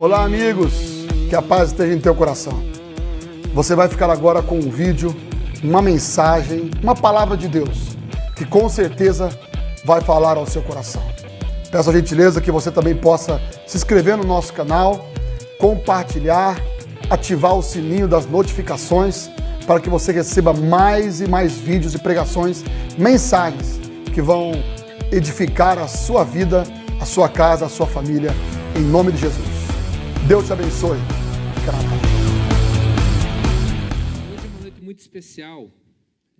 Olá, amigos, que a paz esteja em teu coração. Você vai ficar agora com um vídeo, uma mensagem, uma palavra de Deus, que com certeza vai falar ao seu coração. Peço a gentileza que você também possa se inscrever no nosso canal, compartilhar, ativar o sininho das notificações, para que você receba mais e mais vídeos e pregações, mensagens que vão edificar a sua vida, a sua casa, a sua família, em nome de Jesus. Deus te abençoe. Fica na paz. Hoje é uma noite muito especial,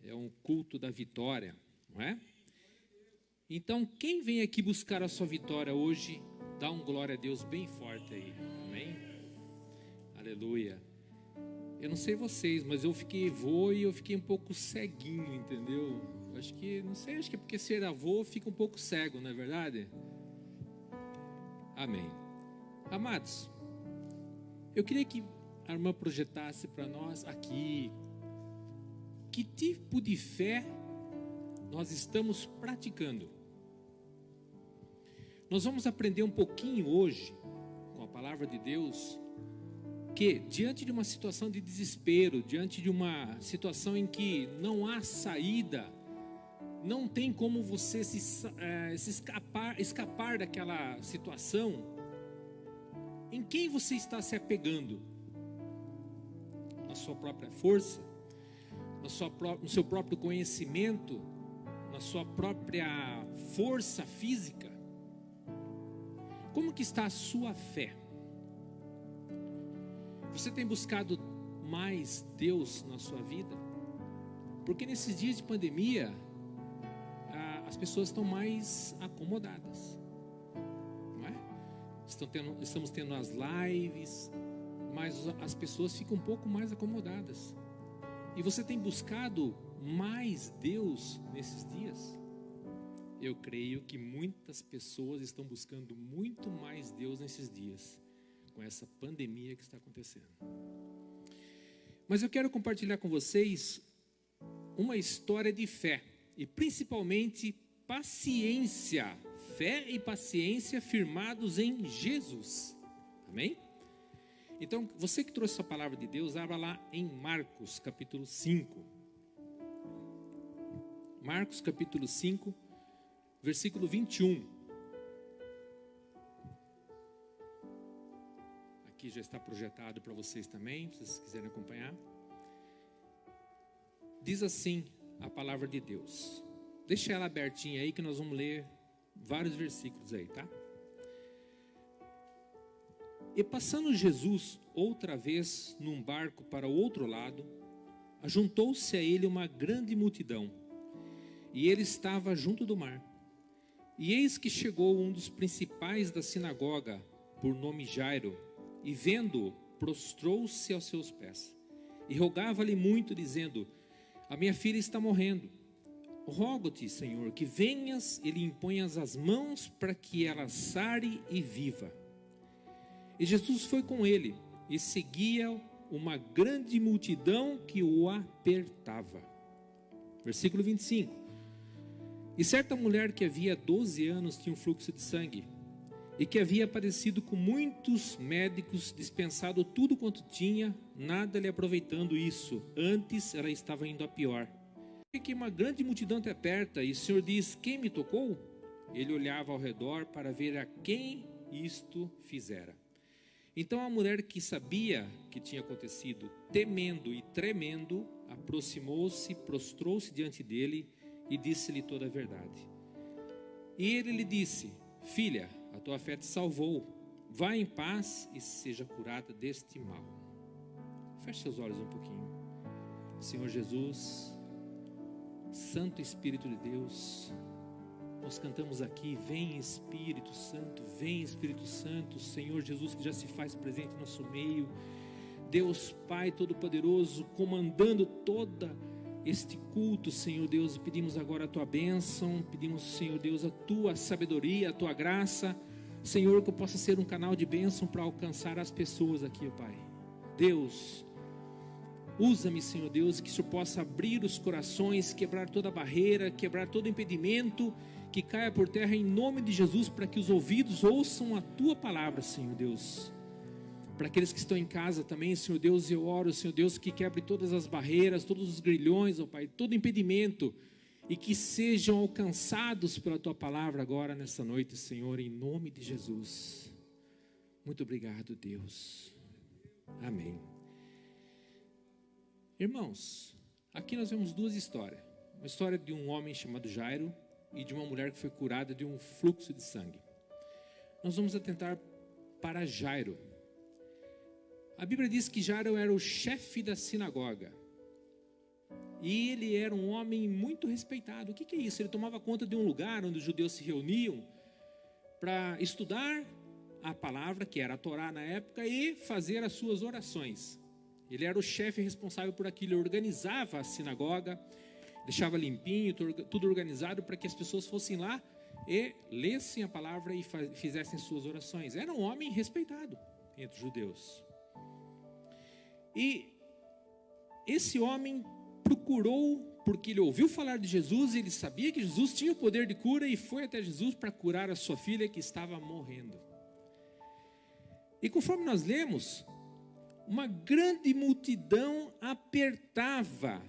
é um culto da vitória, não é? Então, quem vem aqui buscar a sua vitória hoje, dá um glória a Deus bem forte aí, amém? Aleluia. Eu não sei vocês, mas eu fiquei um pouco ceguinho, entendeu? Acho que é porque ser avô fica um pouco cego, não é verdade? Amém. Amados, eu queria que a irmã projetasse para nós aqui que tipo de fé nós estamos praticando. Nós vamos aprender um pouquinho hoje, com a palavra de Deus, que diante de uma situação de desespero, diante de uma situação em que não há saída, não tem como você escapar daquela situação, em quem você está se apegando? Na sua própria força? No seu próprio conhecimento? Na sua própria força física? Como que está a sua fé? Você tem buscado mais Deus na sua vida? Porque nesses dias de pandemia, as pessoas estão mais acomodadas, não é? Estamos tendo as lives, mas as pessoas ficam um pouco mais acomodadas. E você tem buscado mais Deus nesses dias? Eu creio que muitas pessoas estão buscando muito mais Deus nesses dias, com essa pandemia que está acontecendo. Mas eu quero compartilhar com vocês uma história de fé, e principalmente paciência, fé e paciência firmados em Jesus, amém? Então, você que trouxe essa palavra de Deus, abra lá em Marcos capítulo 5, Marcos capítulo 5, versículo 21, aqui já está projetado para vocês também, se vocês quiserem acompanhar. Diz assim a palavra de Deus. Deixa ela abertinha aí que nós vamos ler vários versículos aí, tá? E passando Jesus outra vez num barco para o outro lado, ajuntou-se a ele uma grande multidão, e ele estava junto do mar. E eis que chegou um dos principais da sinagoga, por nome Jairo, e vendo-o, prostrou-se aos seus pés, e rogava-lhe muito, dizendo: a minha filha está morrendo. Rogo-te, Senhor, que venhas e lhe imponhas as mãos para que ela sare e viva. E Jesus foi com ele, e seguia uma grande multidão que o apertava. Versículo 25. E certa mulher que havia 12 anos tinha um fluxo de sangue, e que havia padecido com muitos médicos, dispensado tudo quanto tinha, nada lhe aproveitando isso, antes ela estava indo a pior. E que uma grande multidão te aperta, e o Senhor diz: quem me tocou? Ele olhava ao redor para ver a quem isto fizera. Então a mulher, que sabia que tinha acontecido, temendo e tremendo, aproximou-se, prostrou-se diante dele e disse-lhe toda a verdade. E ele lhe disse: filha, a tua fé te salvou, vá em paz e seja curada deste mal. Feche seus olhos um pouquinho. Senhor Jesus, Santo Espírito de Deus, nós cantamos aqui: vem Espírito Santo, Senhor Jesus, que já se faz presente no nosso meio, Deus Pai Todo-Poderoso, comandando toda este culto, Senhor Deus. Pedimos agora a tua bênção, pedimos, Senhor Deus, a tua sabedoria, a tua graça, Senhor, que eu possa ser um canal de bênção para alcançar as pessoas aqui, Pai. Deus, usa-me, Senhor Deus, que o Senhor possa abrir os corações, quebrar toda barreira, quebrar todo impedimento, que caia por terra em nome de Jesus, para que os ouvidos ouçam a tua palavra, Senhor Deus. Para aqueles que estão em casa também, Senhor Deus, eu oro, Senhor Deus, que quebre todas as barreiras, todos os grilhões, ó Pai, todo impedimento, e que sejam alcançados pela Tua palavra agora, nessa noite, Senhor, em nome de Jesus. Muito obrigado, Deus. Amém. Irmãos, aqui nós vemos duas histórias. Uma história de um homem chamado Jairo e de uma mulher que foi curada de um fluxo de sangue. Nós vamos atentar para Jairo. A Bíblia diz que Jairo era o chefe da sinagoga. E ele era um homem muito respeitado. O que é isso? Ele tomava conta de um lugar onde os judeus se reuniam para estudar a palavra, que era a Torá na época, e fazer as suas orações. Ele era o chefe responsável por aquilo. Ele organizava a sinagoga, deixava limpinho, tudo organizado para que as pessoas fossem lá e lessem a palavra e fizessem suas orações. Era um homem respeitado entre os judeus. E esse homem procurou, porque ele ouviu falar de Jesus, ele sabia que Jesus tinha o poder de cura e foi até Jesus para curar a sua filha que estava morrendo. E conforme nós lemos, uma grande multidão apertava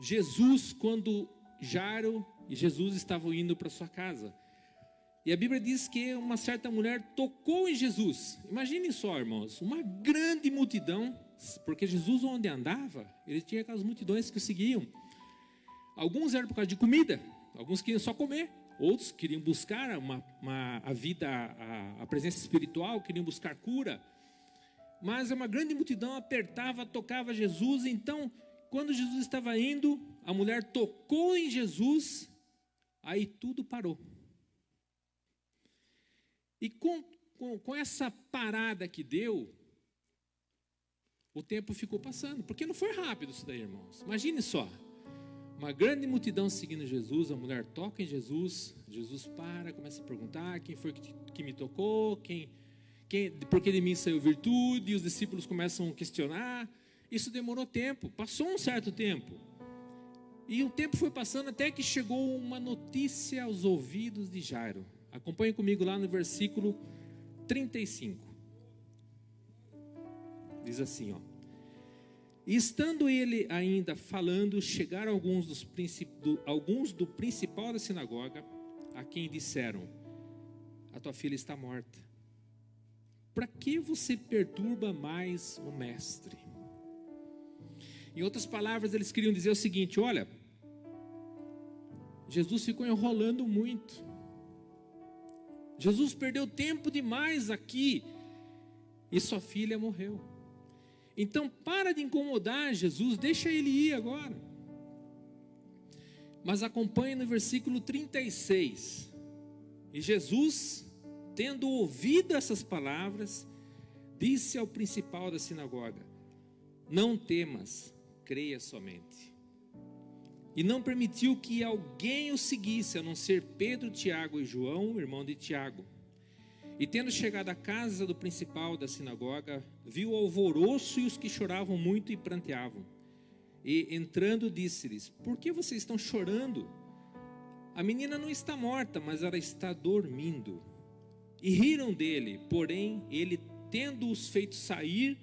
Jesus quando Jairo e Jesus estavam indo para sua casa. E a Bíblia diz que uma certa mulher tocou em Jesus. Imaginem só, irmãos, uma grande multidão, porque Jesus onde andava, ele tinha aquelas multidões que o seguiam. Alguns eram por causa de comida, alguns queriam só comer, outros queriam buscar a vida, a presença espiritual, queriam buscar cura. Mas uma grande multidão apertava, tocava Jesus. Então, quando Jesus estava indo, a mulher tocou em Jesus, aí tudo parou. E com essa parada que deu, o tempo ficou passando, porque não foi rápido isso daí, irmãos. Imagine só, uma grande multidão seguindo Jesus, a mulher toca em Jesus, Jesus para, começa a perguntar quem foi que me tocou, porque de mim saiu virtude, e os discípulos começam a questionar. Isso demorou tempo, passou um certo tempo. E o tempo foi passando até que chegou uma notícia aos ouvidos de Jairo. Acompanhe comigo lá no versículo 35. Diz assim, ó. E estando ele ainda falando, chegaram alguns do principal da sinagoga, a quem disseram: a tua filha está morta. Para que você perturba mais o mestre? Em outras palavras, eles queriam dizer o seguinte: olha, Jesus ficou enrolando muito. Jesus perdeu tempo demais aqui e sua filha morreu. Então para de incomodar Jesus, deixa ele ir agora. Mas acompanhe no versículo 36. E Jesus, tendo ouvido essas palavras, disse ao principal da sinagoga: não temas, creia somente. E não permitiu que alguém o seguisse, a não ser Pedro, Tiago e João, irmão de Tiago. E tendo chegado à casa do principal da sinagoga, viu o alvoroço e os que choravam muito e pranteavam. E entrando disse-lhes: por que vocês estão chorando? A menina não está morta, mas ela está dormindo. E riram dele, porém ele, tendo-os feito sair,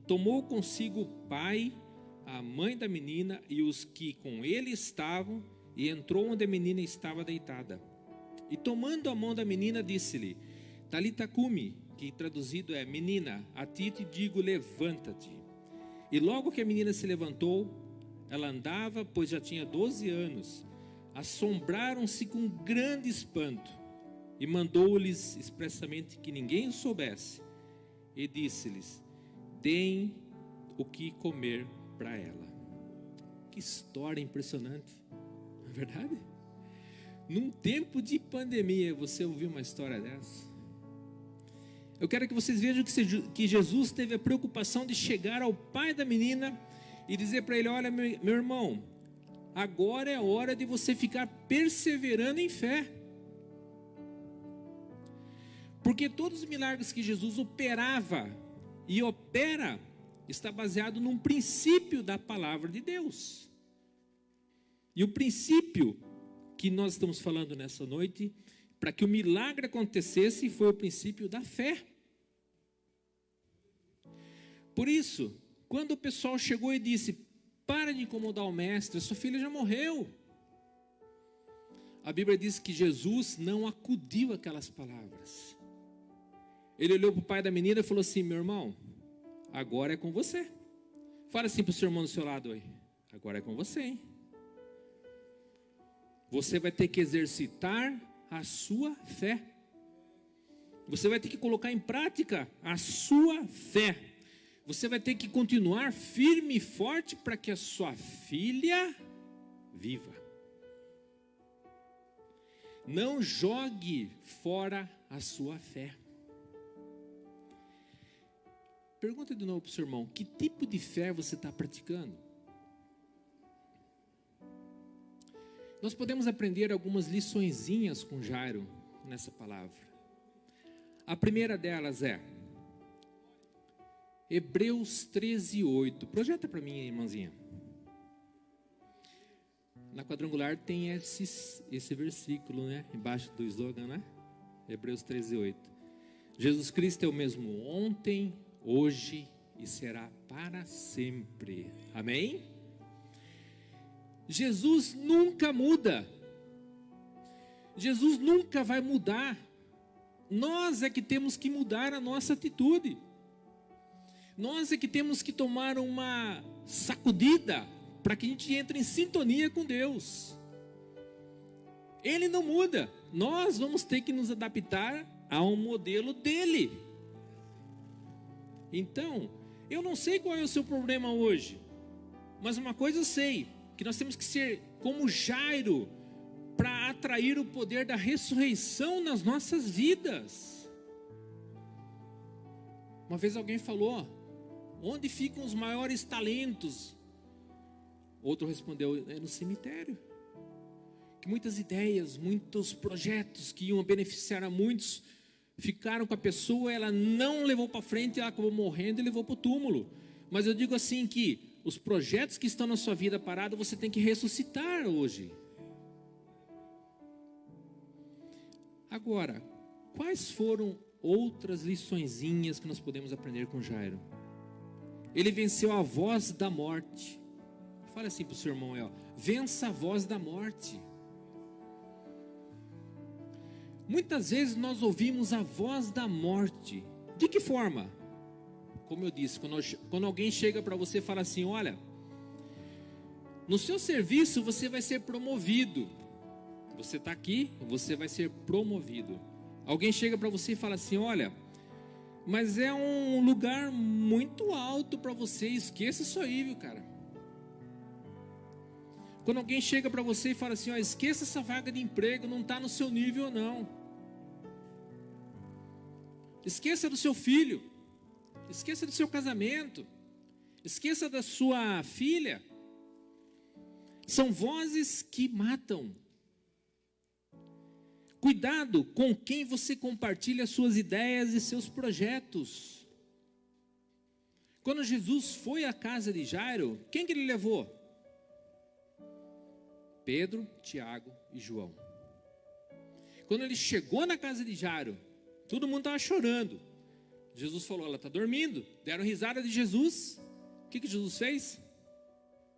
tomou consigo o pai, a mãe da menina e os que com ele estavam, e entrou onde a menina estava deitada. E tomando a mão da menina, disse-lhe: Talita cumi, que traduzido é: menina, a ti te digo, levanta-te. E logo que a menina se levantou, ela andava, pois já tinha 12 anos. Assombraram-se com grande espanto, e mandou-lhes expressamente que ninguém o soubesse, e disse-lhes: deem o que comer para ela. Que história impressionante, não é verdade? Num tempo de pandemia, você ouviu uma história dessa? Eu quero que vocês vejam que Jesus teve a preocupação de chegar ao pai da menina e dizer para ele: olha, meu irmão, agora é a hora de você ficar perseverando em fé. Porque todos os milagres que Jesus operava e opera está baseado num princípio da palavra de Deus. E o princípio que nós estamos falando nessa noite, para que o milagre acontecesse, foi o princípio da fé. Por isso, quando o pessoal chegou e disse: para de incomodar o mestre, sua filha já morreu. A Bíblia diz que Jesus não acudiu aquelas palavras. Ele olhou para o pai da menina e falou assim: meu irmão, agora é com você. Fala assim para o seu irmão do seu lado aí: agora é com você, hein? Você vai ter que exercitar a sua fé. Você vai ter que colocar em prática a sua fé. Você vai ter que continuar firme e forte para que a sua filha viva. Não jogue fora a sua fé. Pergunta de novo para o seu irmão: que tipo de fé você está praticando? Nós podemos aprender algumas liçõezinhas com Jairo nessa palavra. A primeira delas é Hebreus 13:8. Projeta para mim, irmãzinha. Na quadrangular tem esse versículo, né? Embaixo do slogan, né? Hebreus 13:8. Jesus Cristo é o mesmo ontem, hoje e será para sempre. Amém? Jesus nunca muda. Jesus nunca vai mudar. Nós é que temos que mudar a nossa atitude. Nós é que temos que tomar uma sacudida para que a gente entre em sintonia com Deus. Ele não muda. Nós vamos ter que nos adaptar ao modelo dele. Então, eu não sei qual é o seu problema hoje, mas uma coisa eu sei, que nós temos que ser como Jairo para atrair o poder da ressurreição nas nossas vidas. Uma vez alguém falou: onde ficam os maiores talentos? Outro respondeu: é no cemitério. Que muitas ideias, muitos projetos que iam beneficiar a muitos ficaram com a pessoa, ela não levou para frente, ela acabou morrendo e levou para o túmulo. Mas eu digo assim que os projetos que estão na sua vida parada, você tem que ressuscitar hoje. Agora, quais foram outras liçõezinhas que nós podemos aprender com Jairo? Ele venceu a voz da morte. Fala assim para o seu irmão aí, ó: vença a voz da morte. Muitas vezes nós ouvimos a voz da morte. De que forma? Como eu disse, quando alguém chega para você e fala assim: olha, no seu serviço você vai ser promovido. Você está aqui, você vai ser promovido. Alguém chega para você e fala assim: olha, mas é um lugar muito alto para você, esqueça isso aí, viu, cara. Quando alguém chega para você e fala assim: ó, esqueça essa vaga de emprego, não está no seu nível não. Esqueça do seu filho, esqueça do seu casamento, esqueça da sua filha. São vozes que matam. Cuidado com quem você compartilha suas ideias e seus projetos. Quando Jesus foi à casa de Jairo, quem que ele levou? Pedro, Tiago e João. Quando ele chegou na casa de Jairo, todo mundo estava chorando. Jesus falou: ela está dormindo. Deram risada de Jesus. O que Jesus fez?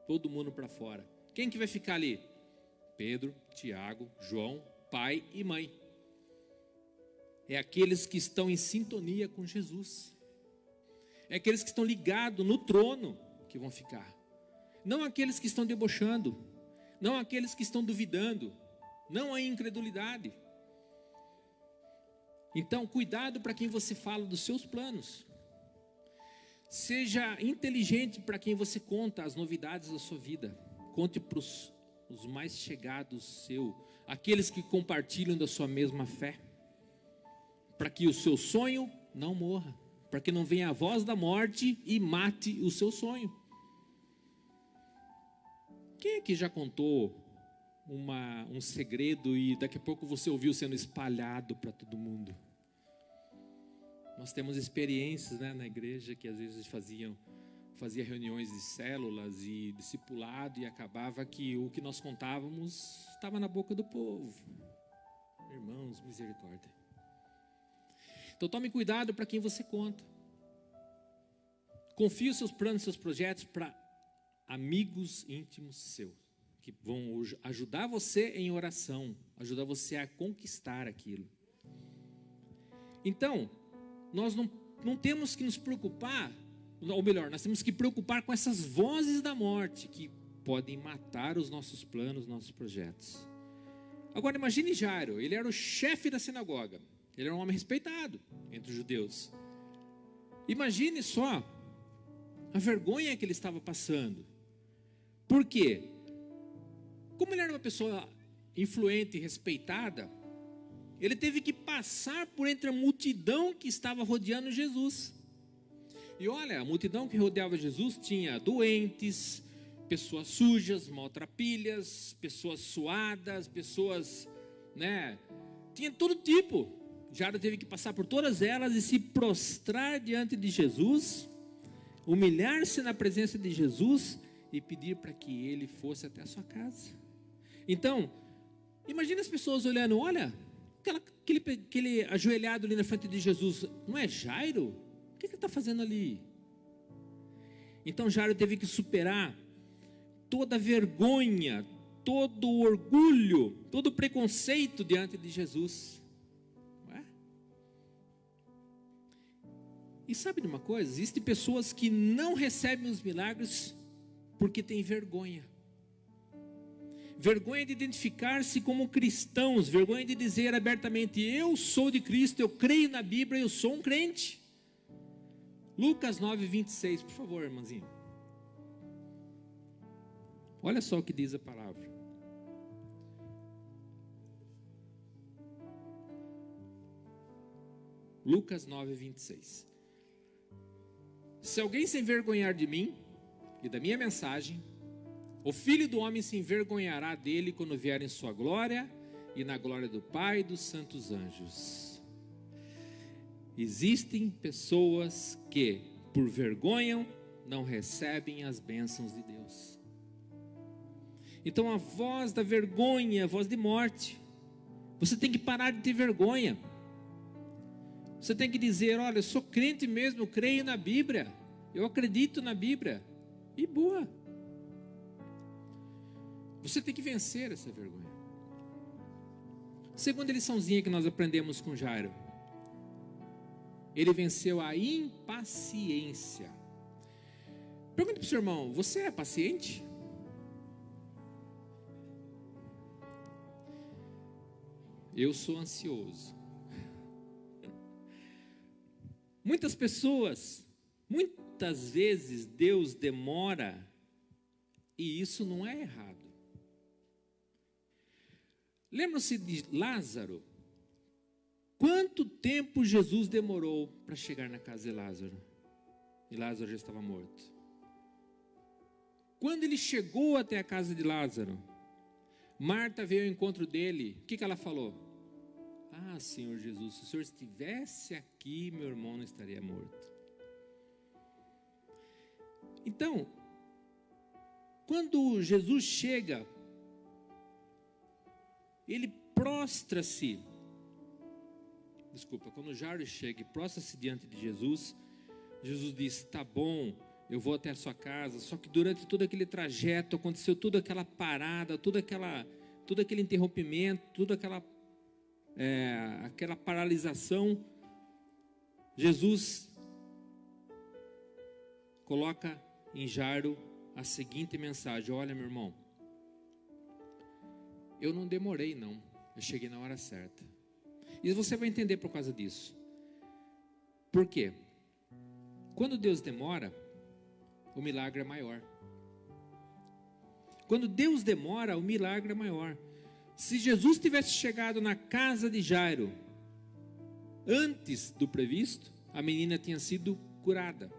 Todo mundo para fora. Quem que vai ficar ali? Pedro, Tiago, João, pai e mãe. É aqueles que estão em sintonia com Jesus. É aqueles que estão ligados no trono que vão ficar. Não aqueles que estão debochando. Não aqueles que estão duvidando. Não a incredulidade. Então, cuidado para quem você fala dos seus planos. Seja inteligente para quem você conta as novidades da sua vida. Conte para os mais chegados seu, aqueles que compartilham da sua mesma fé, para que o seu sonho não morra, para que não venha a voz da morte e mate o seu sonho. Quem aqui já contou um segredo e daqui a pouco você ouviu sendo espalhado para todo mundo? Nós temos experiências, né, na igreja que às vezes fazia reuniões de células e discipulado e acabava que o que nós contávamos estava na boca do povo. Irmãos, misericórdia. Então tome cuidado para quem você conta. confie os seus planos, seus projetos para amigos íntimos seus, que vão ajudar você em oração, ajudar você a conquistar aquilo. Então, nós não temos que nos preocupar, ou melhor, nós temos que preocupar com essas vozes da morte que podem matar os nossos planos, nossos projetos. Agora imagine Jairo, ele era o chefe da sinagoga, ele era um homem respeitado entre os judeus. Imagine só a vergonha que ele estava passando. Por quê? Como ele era uma pessoa influente e respeitada, ele teve que passar por entre a multidão que estava rodeando Jesus. E olha, a multidão que rodeava Jesus tinha doentes, pessoas sujas, maltrapilhas, pessoas suadas, pessoas, tinha todo tipo. Jairo teve que passar por todas elas e se prostrar diante de Jesus, humilhar-se na presença de Jesus e pedir para que ele fosse até a sua casa. Então, imagine as pessoas olhando, olha, aquele ajoelhado ali na frente de Jesus, não é Jairo? O que ele está fazendo ali? Então Jairo teve que superar toda a vergonha, todo o orgulho, todo o preconceito diante de Jesus. Não é? E sabe de uma coisa? Existem pessoas que não recebem os milagres porque têm vergonha. Vergonha de identificar-se como cristãos, vergonha de dizer abertamente, eu sou de Cristo, eu creio na Bíblia, eu sou um crente. Lucas 9, 26, por favor, irmãzinho. Olha só o que diz a palavra. Lucas 9, 26. Se alguém se envergonhar de mim e da minha mensagem, o Filho do Homem se envergonhará dele quando vier em sua glória e na glória do Pai e dos santos anjos. Existem pessoas que, por vergonha, não recebem as bênçãos de Deus. Então a voz da vergonha, a voz de morte, você tem que parar de ter vergonha. Você tem que dizer, olha, eu sou crente mesmo, eu creio na Bíblia, eu acredito na Bíblia, e boa. Você tem que vencer essa vergonha. Segunda liçãozinha que nós aprendemos com Jairo. Ele venceu a impaciência. Pergunta para o seu irmão, você é paciente? Eu sou ansioso. Muitas pessoas, muitas vezes Deus demora, e isso não é errado. Lembra-se de Lázaro? Quanto tempo Jesus demorou para chegar na casa de Lázaro? E Lázaro já estava morto. Quando ele chegou até a casa de Lázaro, Marta veio ao encontro dele. O que ela falou? Ah, Senhor Jesus, se o Senhor estivesse aqui, meu irmão não estaria morto. Então, quando Jesus chega, ele prostra-se. Quando Jairo chega e prostra-se diante de Jesus, Jesus diz, tá bom, eu vou até a sua casa. Só que durante todo aquele trajeto, aconteceu toda aquela parada, todo aquele interrompimento, toda aquela paralisação. Jesus coloca em Jairo a seguinte mensagem, olha meu irmão, eu não demorei não, eu cheguei na hora certa. E você vai entender por causa disso. Por quê? Quando Deus demora, o milagre é maior. Quando Deus demora, o milagre é maior. Se Jesus tivesse chegado na casa de Jairo antes do previsto, a menina tinha sido curada.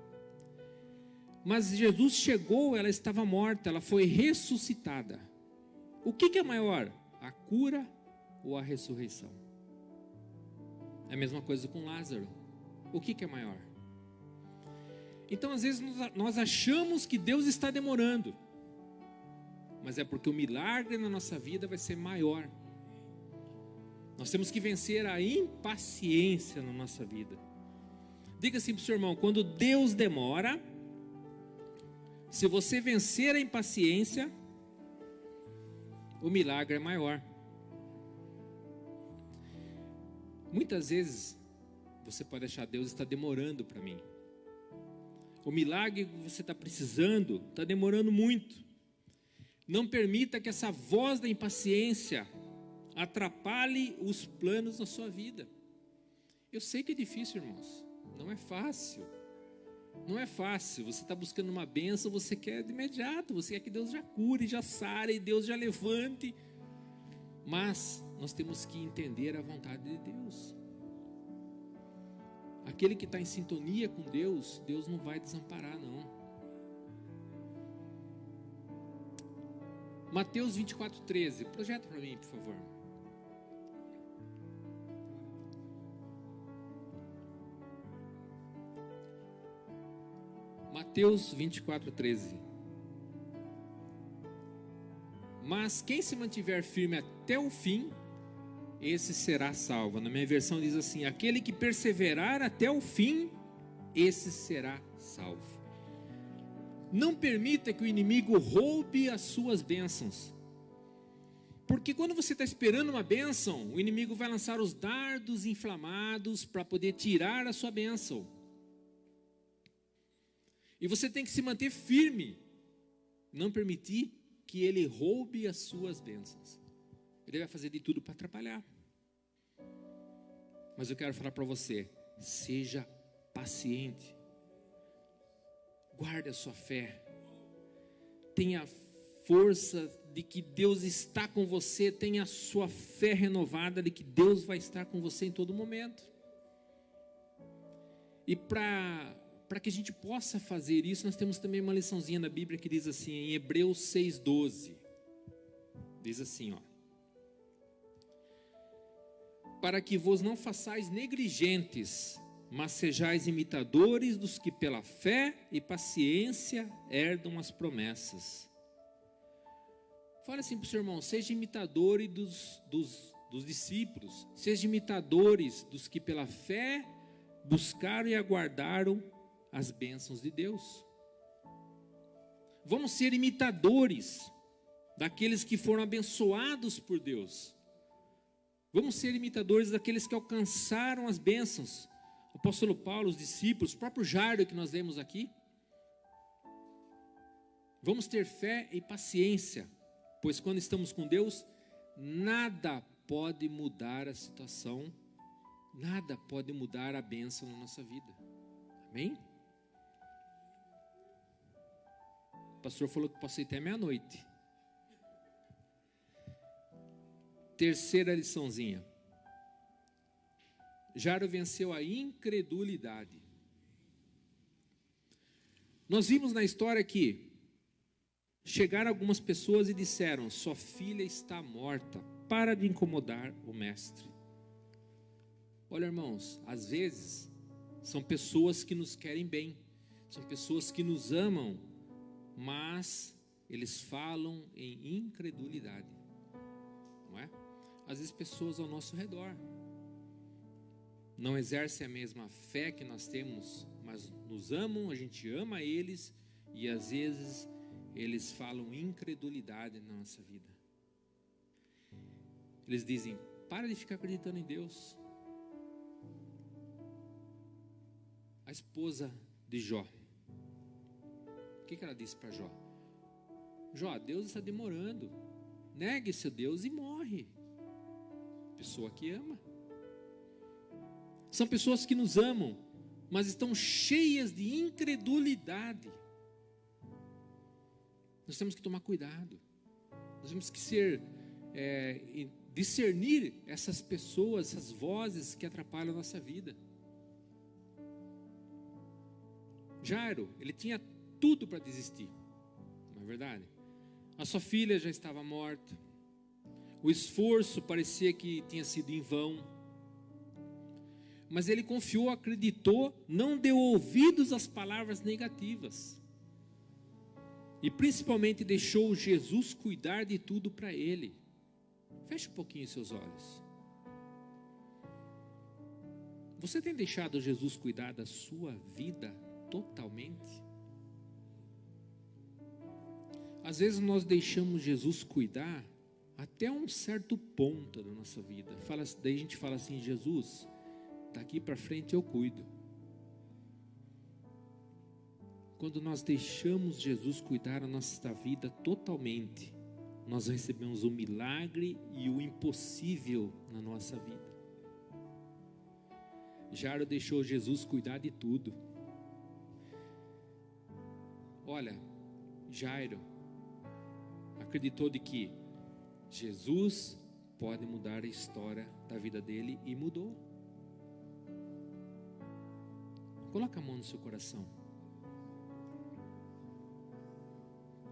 Mas Jesus chegou, ela estava morta, ela foi ressuscitada. O que é maior? A cura ou a ressurreição? É a mesma coisa com Lázaro. O que é maior? Então às vezes nós achamos que Deus está demorando, mas é porque o milagre na nossa vida vai ser maior. Nós temos que vencer a impaciência na nossa vida. Diga assim para o seu irmão, quando Deus demora, Se você vencer a impaciência, o milagre é maior. Muitas vezes você pode achar: Deus está demorando para mim. O milagre que você está precisando está demorando muito. Não permita que essa voz da impaciência atrapalhe os planos da sua vida. Eu sei que é difícil, irmãos. Não é fácil. Não é fácil. Você está buscando uma bênção, você quer de imediato. Você quer que Deus já cure, já sare, Deus já levante. Mas nós temos que entender a vontade de Deus. Aquele que está em sintonia com Deus, Deus não vai desamparar, não. Mateus 24:13. Projeta para mim, por favor. Mateus 24:13. Mas quem se mantiver firme até o fim, esse será salvo. Na minha versão diz assim: aquele que perseverar até o fim, esse será salvo. Não permita que o inimigo roube as suas bênçãos. Porque quando você está esperando uma bênção, o inimigo vai lançar os dardos inflamados para poder tirar a sua bênção. E você tem que se manter firme, não permitir que ele roube as suas bênçãos. Ele vai fazer de tudo para atrapalhar. Mas eu quero falar para você: seja paciente. Guarde a sua fé. Tenha força de que Deus está com você. Tenha a sua fé renovada de que Deus vai estar com você em todo momento. E para que a gente possa fazer isso, nós temos também uma liçãozinha na Bíblia que diz assim, em Hebreus 6:12. Diz assim, ó: para que vos não façais negligentes, mas sejais imitadores dos que pela fé e paciência herdam as promessas. Fala assim para o seu irmão: seja imitador dos discípulos, seja imitadores dos que pela fé buscaram e aguardaram as bênçãos de Deus. Vamos ser imitadores daqueles que foram abençoados por Deus. Vamos ser imitadores daqueles que alcançaram as bênçãos. O apóstolo Paulo, os discípulos, o próprio Jairo que nós lemos aqui. Vamos ter fé e paciência, pois quando estamos com Deus, nada pode mudar a situação, nada pode mudar a bênção na nossa vida. Amém? O pastor falou que posso ir até meia-noite. Terceira liçãozinha. Jairo venceu a incredulidade. Nós vimos na história que chegaram algumas pessoas e disseram: sua filha está morta, para de incomodar o mestre. Olha, irmãos, às vezes são pessoas que nos querem bem, são pessoas que nos amam, mas eles falam em incredulidade, não é? Às vezes pessoas ao nosso redor não exercem a mesma fé que nós temos, mas nos amam, a gente ama eles, e às vezes eles falam incredulidade na nossa vida. Eles dizem: para de ficar acreditando em Deus. A esposa de Jó, o que ela disse para Jó? Jó, Deus está demorando, negue seu Deus e morre. Pessoa que ama. São pessoas que nos amam, mas estão cheias de incredulidade. Nós temos que tomar cuidado. Nós temos que discernir essas pessoas, essas vozes que atrapalham a nossa vida. Jairo, ele tinha tudo para desistir, não é verdade? A sua filha já estava morta. O esforço parecia que tinha sido em vão. Mas ele confiou, acreditou, não deu ouvidos às palavras negativas. E principalmente deixou Jesus cuidar de tudo para ele. Feche um pouquinho seus olhos. Você tem deixado Jesus cuidar da sua vida totalmente? Às vezes nós deixamos Jesus cuidar até um certo ponto da nossa vida. Daí a gente fala assim: Jesus, daqui para frente eu cuido. Quando nós deixamos Jesus cuidar a nossa vida totalmente, nós recebemos o milagre e o impossível na nossa vida. Jairo deixou Jesus cuidar de tudo. Olha, Jairo acreditou de que Jesus pode mudar a história da vida dele, e mudou. Coloca a mão no seu coração.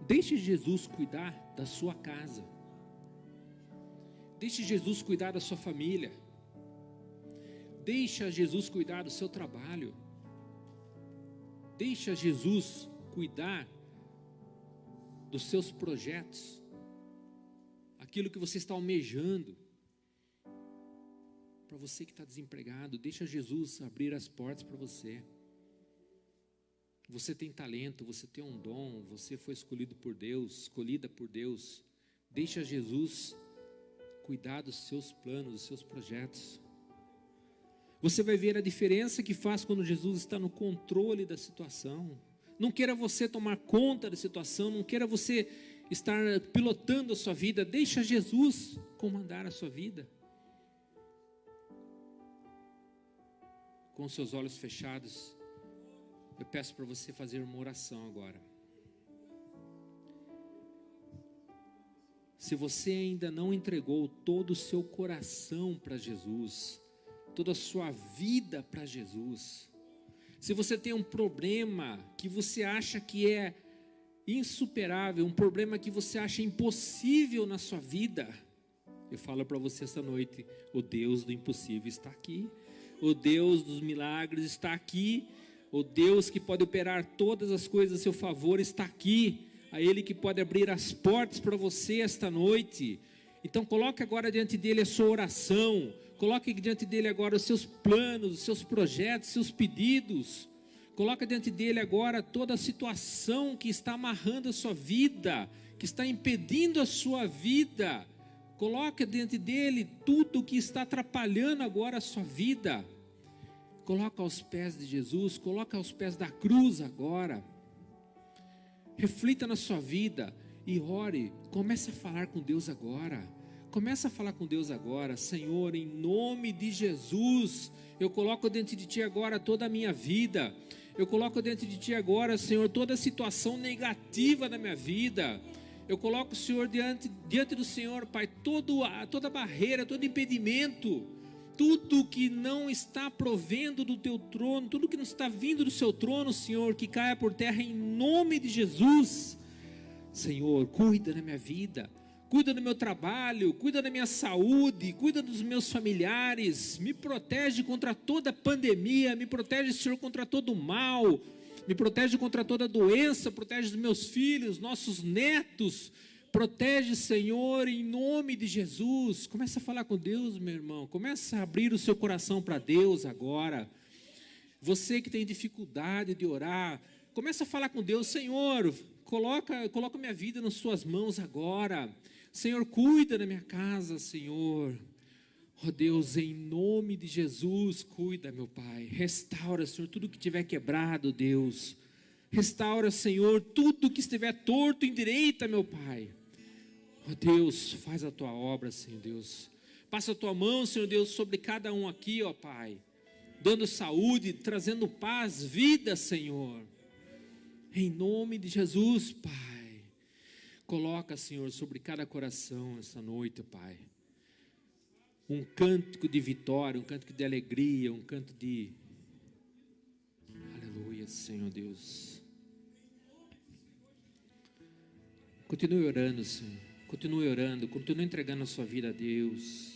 Deixe Jesus cuidar da sua casa. Deixe Jesus cuidar da sua família. Deixa Jesus cuidar do seu trabalho. Deixa Jesus cuidar dos seus projetos. Aquilo que você está almejando. Para você que está desempregado, deixa Jesus abrir as portas para você. Você tem talento, você tem um dom, você foi escolhido por Deus, escolhida por Deus. Deixa Jesus cuidar dos seus planos, dos seus projetos. Você vai ver a diferença que faz quando Jesus está no controle da situação. Não queira você tomar conta da situação, não queira você estar pilotando a sua vida. Deixa Jesus comandar a sua vida. Com seus olhos fechados, eu peço para você fazer uma oração agora. Se você ainda não entregou todo o seu coração para Jesus, toda a sua vida para Jesus, se você tem um problema que você acha que é insuperável, um problema que você acha impossível na sua vida, eu falo para você esta noite: o Deus do impossível está aqui, o Deus dos milagres está aqui, o Deus que pode operar todas as coisas a seu favor está aqui, a Ele que pode abrir as portas para você esta noite. Então coloque agora diante dele a sua oração, coloque diante dele agora os seus planos, os seus projetos, os seus pedidos. Coloque diante dele agora toda a situação que está amarrando a sua vida, que está impedindo a sua vida. Coloque diante dele tudo que está atrapalhando agora a sua vida. Coloca aos pés de Jesus, coloca aos pés da cruz agora. Reflita na sua vida e ore. Comece a falar com Deus agora. Comece a falar com Deus agora. Senhor, em nome de Jesus, eu coloco diante de Ti agora toda a minha vida. Eu coloco diante de Ti agora, Senhor, toda a situação negativa da minha vida. Eu coloco, Senhor, diante do Senhor, Pai, toda barreira, todo impedimento, tudo que não está provendo do Teu trono, tudo que não está vindo do Seu trono, Senhor, que caia por terra em nome de Jesus. Senhor, cuida da minha vida, cuida do meu trabalho, cuida da minha saúde, cuida dos meus familiares, me protege contra toda pandemia, me protege, Senhor, contra todo mal, me protege contra toda doença, protege os meus filhos, nossos netos, protege, Senhor, em nome de Jesus. Começa a falar com Deus, meu irmão, começa a abrir o seu coração para Deus agora. Você que tem dificuldade de orar, começa a falar com Deus. Senhor, coloca minha vida nas suas mãos agora. Senhor, cuida da minha casa, Senhor. Oh Deus, em nome de Jesus, cuida, meu Pai. Restaura, Senhor, tudo que estiver quebrado, Deus. Restaura, Senhor, tudo que estiver torto, endireita, meu Pai. Oh Deus, faz a tua obra, Senhor Deus. Passa a tua mão, Senhor Deus, sobre cada um aqui, ó Pai. Dando saúde, trazendo paz, vida, Senhor. Em nome de Jesus, Pai. Coloca, Senhor, sobre cada coração essa noite, Pai, um cântico de vitória, um cântico de alegria, um canto de... Aleluia, Senhor Deus. Continue orando, Senhor. Continue orando, continue entregando a sua vida a Deus.